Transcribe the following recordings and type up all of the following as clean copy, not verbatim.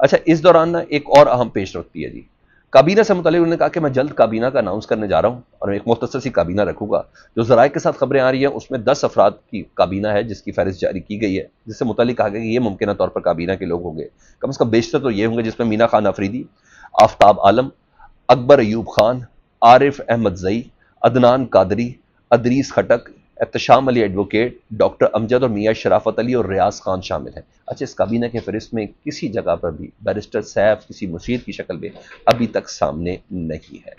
اچھا، اس دوران نا ایک اور اہم پیش رفت بھی ہے جی، کابینہ سے متعلق انہوں نے کہا کہ میں جلد کابینہ کا اناؤنس کرنے جا رہا ہوں اور ایک مختصر سی کابینہ رکھوں گا. جو ذرائع کے ساتھ خبریں آ رہی ہیں اس میں 10 افراد کی کابینہ ہے جس کی فہرست جاری کی گئی ہے، جس سے متعلق کہا گیا کہ یہ ممکنہ طور پر کابینہ کے لوگ ہوں گے. کم از کم بیشتر تو یہ ہوں گے، جس میں مینا خان افریدی، آفتاب عالم، اکبر ایوب خان، عارف احمد زئی، عدنان قادری، ادریس خٹک، احتشام علی ایڈوکیٹ، ڈاکٹر امجد اور میاں شرافت علی اور ریاض خان شامل ہیں. اچھا، اس کابینہ کے فہرست میں کسی جگہ پر بھی بیرسٹر سیف کسی مشیر کی شکل میں ابھی تک سامنے نہیں ہے.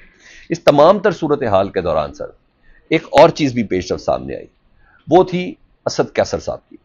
اس تمام تر صورتحال کے دوران سر ایک اور چیز بھی پیش رفت سامنے آئی، وہ تھی اسد کیسر صاحب کی.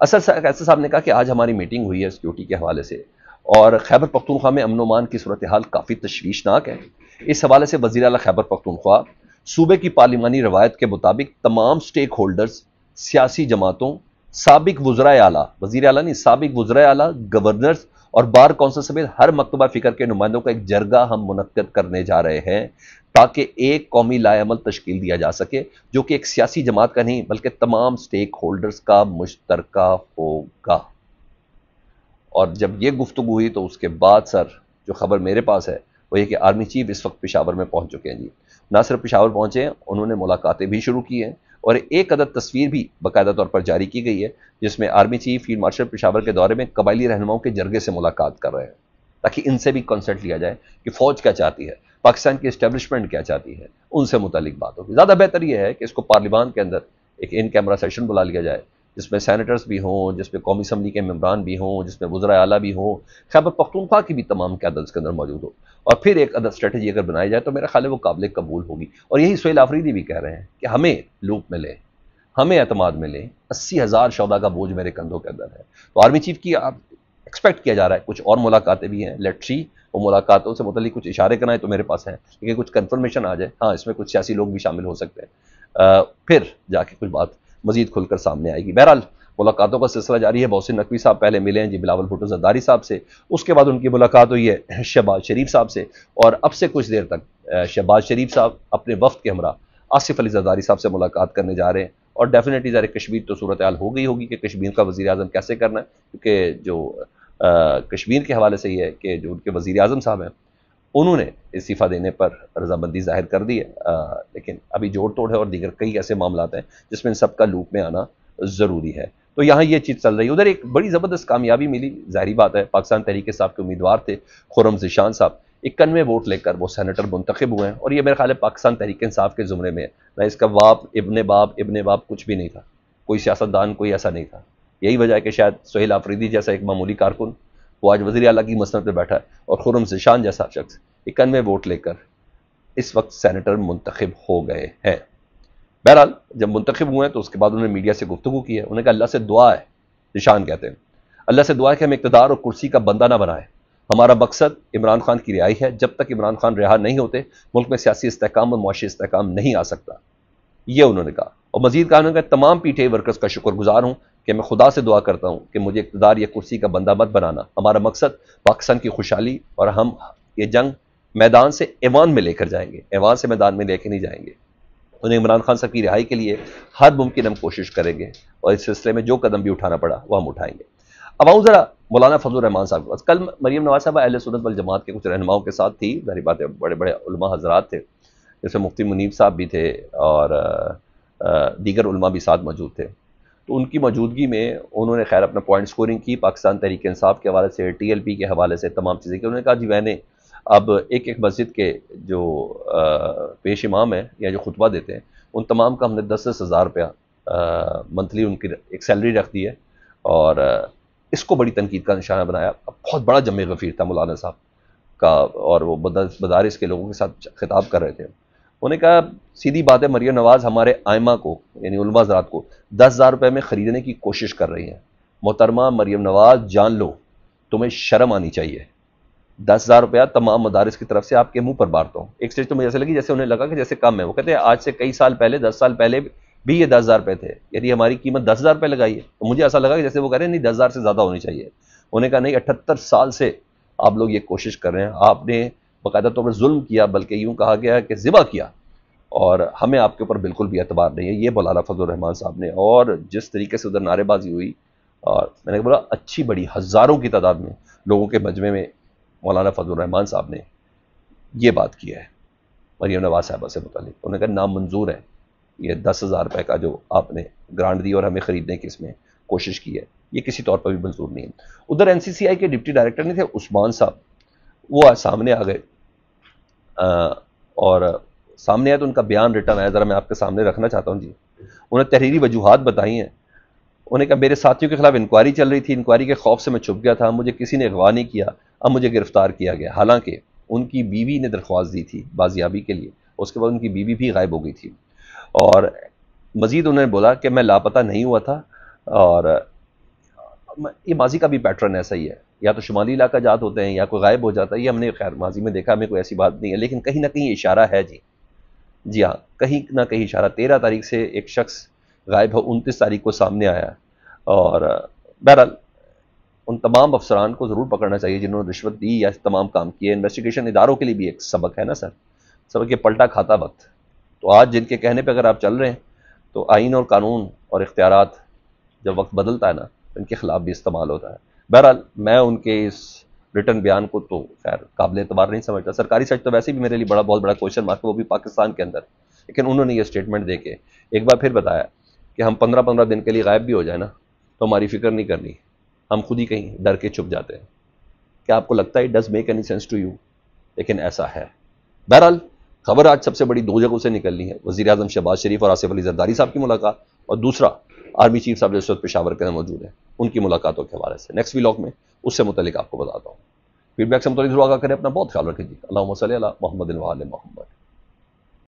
اسد کیسر صاحب نے کہا کہ آج ہماری میٹنگ ہوئی ہے سیکورٹی کے حوالے سے اور خیبر پختونخوا میں امن و امان کی صورتحال کافی تشویشناک ہے. اس حوالے سے وزیر اعلیٰ خیبر پختونخوا صوبے کی پارلیمانی روایت کے مطابق تمام سٹیک ہولڈرز، سیاسی جماعتوں، سابق وزرائے اعلیٰ، وزیر اعلیٰ نہیں، سابق وزرائے اعلیٰ، گورنرز اور بار کونسل سمیت ہر مکتبہ فکر کے نمائندوں کا ایک جرگہ ہم منعقد کرنے جا رہے ہیں تاکہ ایک قومی لائے عمل تشکیل دیا جا سکے جو کہ ایک سیاسی جماعت کا نہیں بلکہ تمام سٹیک ہولڈرز کا مشترکہ ہوگا. اور جب یہ گفتگو ہوئی تو اس کے بعد سر جو خبر میرے پاس ہے وہ یہ کہ آرمی چیف اس وقت پشاور میں پہنچ چکے ہیں جی. نہ صرف پشاور پہنچے ہیں، انہوں نے ملاقاتیں بھی شروع کی ہیں اور ایک عدد تصویر بھی باقاعدہ طور پر جاری کی گئی ہے جس میں army chief field marshal Peshawar کے دورے میں قبائلی رہنماؤں کے جرگے سے ملاقات کر رہے ہیں تاکہ ان سے بھی کنسلٹ لیا جائے کہ فوج کیا چاہتی ہے، پاکستان کی اسٹیبلشمنٹ کیا چاہتی ہے، ان سے متعلق بات ہوگی. زیادہ بہتر یہ ہے کہ اس کو پارلیمان کے اندر ایک ان کیمرہ سیشن بلا لیا جائے جس میں سینیٹرز بھی ہوں، جس میں قومی اسمبلی کے ممبران بھی ہوں، جس میں وزراء اعلیٰ بھی ہوں، خیبر پختونخوا کی بھی تمام قیادت اس کے اندر موجود ہو اور پھر ایک عدد اسٹریٹجی اگر بنائی جائے تو میرا خیال ہے وہ قابل قبول ہوگی. اور یہی سہیل آفریدی بھی کہہ رہے ہیں کہ ہمیں لوپ ملے، ہمیں اعتماد ملے، 80,000 شعبہ کا بوجھ میرے کندھوں کے اندر ہے. تو آرمی چیف کی آپ ایکسپیکٹ کیا جا رہا ہے کچھ اور ملاقاتیں بھی ہیں، لیٹس سی وہ ملاقاتوں سے متعلق کچھ اشارے کرنا ہے تو میرے پاس ہیں، لیکن کچھ کنفرمیشن آ جائے ہاں اس میں کچھ سیاسی لوگ بھی شامل ہو سکتے ہیں، پھر جا کے کچھ بات مزید کھل کر سامنے آئے گی. بہرحال ملاقاتوں کا سلسلہ جاری ہے. محسن نقوی صاحب پہلے ملے ہیں جی بلاول بھٹو زرداری صاحب سے، اس کے بعد ان کی ملاقات ہوئی ہے شہباز شریف صاحب سے اور اب سے کچھ دیر تک شہباز شریف صاحب اپنے وفد کے ہمراہ آصف علی زرداری صاحب سے ملاقات کرنے جا رہے ہیں. اور ڈیفینیٹلی ذرا کشمیر تو صورتحال ہو گئی ہوگی کہ کشمیر کا وزیر اعظم کیسے کرنا ہے، کیونکہ جو کشمیر کے حوالے سے یہ ہے کہ جو ان کے وزیر اعظم صاحب ہیں انہوں نے استعفیٰ دینے پر رضامندی ظاہر کر دی ہے، لیکن ابھی جوڑ توڑ ہے اور دیگر کئی ایسے معاملات ہیں جس میں ان سب کا لوپ میں آنا ضروری ہے. تو یہاں یہ چیز چل رہی ہے. ادھر ایک بڑی زبردست کامیابی ملی، ظاہری بات ہے، پاکستان تحریک انصاف کے امیدوار تھے خرم ذیشان صاحب، 91 ووٹ لے کر وہ سینیٹر منتخب ہوئے ہیں اور یہ میرے خیال ہے پاکستان تحریک انصاف کے زمرے میں نہ اس کا ابن باپ کچھ بھی نہیں تھا، کوئی سیاستدان کوئی ایسا نہیں تھا. یہی وجہ ہے کہ شاید سہیل آفریدی جیسا ایک معمولی کارکن وہ آج وزیر اعلیٰ کی مسند پہ بیٹھا ہے اور خرم ذیشان جیسا شخص 91 ووٹ لے کر اس وقت سینیٹر منتخب ہو گئے ہیں. بہرحال جب منتخب ہوئے ہیں تو اس کے بعد انہوں نے میڈیا سے گفتگو کی ہے. انہوں نے کہا اللہ سے دعا ہے، ذیشان کہتے ہیں اللہ سے دعا ہے کہ ہم اقتدار اور کرسی کا بندہ نہ بنائیں. ہمارا مقصد عمران خان کی رہائی ہے. جب تک عمران خان رہا نہیں ہوتے ملک میں سیاسی استحکام اور معاشی استحکام نہیں آ سکتا، یہ انہوں نے کہا. اور مزید کہا انہوں نے کہا تمام پی ٹی آئی ورکرز کا شکر گزار ہوں کہ میں خدا سے دعا کرتا ہوں کہ مجھے اقتدار یا کرسی کا بندہ مت بنانا. ہمارا مقصد پاکستان کی خوشحالی اور ہم یہ جنگ میدان سے ایوان میں لے کر جائیں گے، ایوان سے میدان میں لے کے نہیں جائیں گے. انہیں عمران خان صاحب کی رہائی کے لیے ہر ممکن ہم کوشش کریں گے اور اس سلسلے میں جو قدم بھی اٹھانا پڑا وہ ہم اٹھائیں گے. اب آؤں ذرا مولانا فضل الرحمان صاحب کے پاس. کل مریم نواز صاحبہ اہل سنت والجماعت کے کچھ رہنماؤں کے ساتھ تھی، ظاہری بات ہے بڑے بڑے علماء حضرات تھے، جیسے مفتی منیب صاحب بھی تھے اور دیگر علماء بھی ساتھ موجود تھے. تو ان کی موجودگی میں انہوں نے خیر اپنا پوائنٹ سکورنگ کی پاکستان تحریک انصاف کے حوالے سے، ٹی ایل پی کے حوالے سے، تمام چیزیں کی. انہوں نے کہا جی میں نے اب ایک مسجد کے جو پیش امام ہیں یا جو خطبہ دیتے ہیں ان تمام کا ہم نے 10-10 ہزار روپیہ منتھلی ان کی ایک سیلری رکھ دی ہے اور اس کو بڑی تنقید کا نشانہ بنایا. بہت بڑا جمع غفیر تھا مولانا صاحب کا اور وہ مدارس کے لوگوں کے ساتھ خطاب کر رہے تھے. انہوں نے کہا سیدھی بات ہے مریم نواز ہمارے ائمہ کو یعنی علماء حضرات کو 10,000 روپے میں خریدنے کی کوشش کر رہی ہیں. محترمہ مریم نواز جان لو تمہیں شرم آنی چاہیے. 10,000 روپیہ تمام مدارس کی طرف سے آپ کے منہ پر بارتا ہوں. ایک سٹیج تو مجھے ایسے لگی جیسے انہیں لگا کہ جیسے کم ہے. وہ کہتے ہیں آج سے کئی سال پہلے 10 سال پہلے بھی یہ 10,000 روپے تھے، یعنی ہماری قیمت 10,000 روپے لگائی ہے. تو مجھے ایسا لگا کہ جیسے وہ کہہ رہے ہیں نہیں 10,000 سے زیادہ ہونی چاہیے. انہوں نے کہا نہیں 78 سال سے آپ لوگ یہ کوشش کر رہے ہیں، آپ نے باقاعدہ طور پر ظلم کیا، بلکہ یوں کہا گیا کہ ذبح کیا، اور ہمیں آپ کے اوپر بالکل بھی اعتبار نہیں ہے. یہ مولانا فضل الرحمان صاحب نے، اور جس طریقے سے ادھر نعرے بازی ہوئی اور میں نے بولا اچھی بڑی ہزاروں کی تعداد میں لوگوں کے مجمع میں مولانا فضل الرحمان صاحب نے یہ بات کی ہے مریم نواز صاحبہ سے متعلق. انہوں نے کہا نامنظور ہے یہ 10,000 روپے کا جو آپ نے گرانٹ دی اور ہمیں خریدنے کی اس میں کوشش کی ہے, یہ کسی طور پر بھی منظور نہیں ہے. ادھر این سی سی آئی کے ڈپٹی ڈائریکٹر نہیں تھے عثمان صاحب, وہ آج سامنے آ گئے اور سامنے آیا تو ان کا بیان ریٹن آیا, ذرا میں آپ کے سامنے رکھنا چاہتا ہوں. جی, انہیں تحریری وجوہات بتائی ہیں. انہیں کہا میرے ساتھیوں کے خلاف انکوائری چل رہی تھی, انکوائری کے خوف سے میں چھپ گیا تھا, مجھے کسی نے اغوا نہیں کیا, اب مجھے گرفتار کیا گیا. حالانکہ ان کی بیوی نے درخواست دی تھی بازیابی کے لیے, اس کے بعد ان کی بیوی بھی غائب ہو گئی تھی. اور مزید انہوں نے بولا کہ میں لاپتہ نہیں ہوا تھا, اور یہ ماضی کا بھی پیٹرن ایسا ہی ہے, یا تو شمالی علاقہ جات ہوتے ہیں یا کوئی غائب ہو جاتا ہے. یہ ہم نے خیر ماضی میں دیکھا, ہمیں کوئی ایسی بات نہیں ہے, لیکن کہیں نہ کہیں اشارہ ہے. جی ہاں, کہیں نہ کہیں اشارہ. 13 تاریخ سے ایک شخص غائب ہو, 29 تاریخ کو سامنے آیا. اور بہرحال ان تمام افسران کو ضرور پکڑنا چاہیے جنہوں نے رشوت دی یا تمام کام کیے. انویسٹیگیشن اداروں کے لیے بھی ایک سبق ہے نا سر, سبق یہ پلٹا کھاتا وقت. تو آج جن کے کہنے پہ اگر آپ چل رہے ہیں تو آئین اور قانون اور اختیارات جب وقت بدلتا ہے نا ان کے خلاف بھی استعمال ہوتا ہے. بہرحال میں ان کے اس ریٹن بیان کو تو خیر قابل اعتبار نہیں سمجھتا. سرکاری سچ تو ویسے بھی میرے لیے بہت بڑا کوشچن مارک ہے, وہ بھی پاکستان کے اندر. لیکن انہوں نے یہ اسٹیٹمنٹ دے کے ایک بار پھر بتایا کہ ہم 15 دن کے لیے غائب بھی ہو جائے نا تو ہماری فکر نہیں کرنی, ہم خود ہی کہیں ڈر کے چھپ جاتے ہیں. کیا آپ کو لگتا ہے does make any sense to you? لیکن ایسا ہے. بہرحال خبر آج سب سے بڑی 2 جگہوں سے نکلنی ہے, وزیر اعظم شہباز شریف اور آصف علی زرداری صاحب کی ملاقات, اور دوسرا آرمی چیف صاحب جو اس وقت پشاور کے اندر موجود ہیں ان کی ملاقاتوں کے حوالے سے. نیکسٹ ولاگ میں اس سے متعلق آپ کو بتاتا ہوں. فیڈ بیک سے متعلق ضرور آگاہ کریں, اپنا بہت خیال رکھیں. جی, اللہم صلی علی محمد و علی محمد.